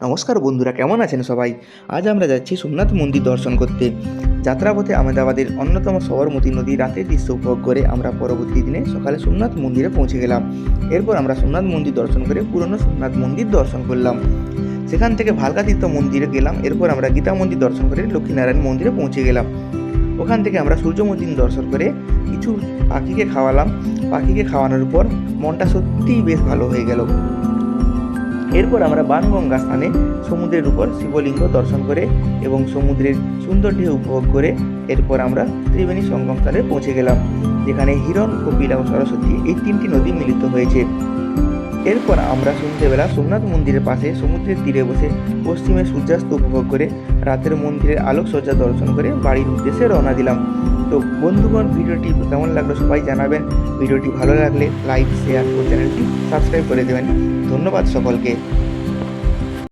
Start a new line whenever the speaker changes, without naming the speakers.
নমস্কার বন্ধুরা, কেমন আছেন সবাই? আজ আমরা যাচ্ছি সোমনাথ মন্দির দর্শন করতে। যাত্রাপথে আহমেদাবাদের অন্যতম সবরমতী নদী রাতের দৃশ্য উপভোগ করে আমরা পরবর্তী দিনে সকালে সোমনাথ মন্দিরে পৌঁছে গেলাম। এরপর আমরা সোমনাথ মন্দির দর্শন করে পুরনো সোমনাথ মন্দির দর্শন করলাম। সেখান থেকে ভালকা তীর্থ মন্দিরে গেলাম। এরপর আমরা গীতা মন্দির দর্শন করে লক্ষ্মীনারায়ণ মন্দিরে পৌঁছে গেলাম। ওখান থেকে আমরা সূর্য মন্দির দর্শন করে কিছু পাখিকে খাওয়ালাম। পাখিকে খাওয়ানোর পর মনটা সত্যিই বেশ ভালো হয়ে গেল। এরপর আমরা বাণগঙ্গা স্থানে সমুদ্রের উপর শিবলিঙ্গ দর্শন করে এবং সমুদ্রের সুন্দর ঢেউ উপভোগ করে এরপর আমরা ত্রিবেণী সঙ্গম স্থানে পৌঁছে গেলাম, যেখানে হিরণ, কপিলা ও সরস্বতী এই তিনটি নদী মিলিত হয়েছে। এরপর আমরা সন্ধ্যেবেলা সোমনাথ মন্দিরের পাশে সমুদ্রের তীরে বসে পশ্চিমে সূর্যাস্ত উপভোগ করে রাতের মন্দিরের আলোকসজ্জা দর্শন করে বাড়ির উদ্দেশ্যে রওনা দিলাম। তো বন্ধুগণ, ভিডিওটি কেমন লাগলো সবাই জানাবেন। ভিডিওটি ভালো লাগলে লাইক, শেয়ার ও চ্যানেলটি সাবস্ক্রাইব করে দেবেন। ধন্যবাদ সকলকে।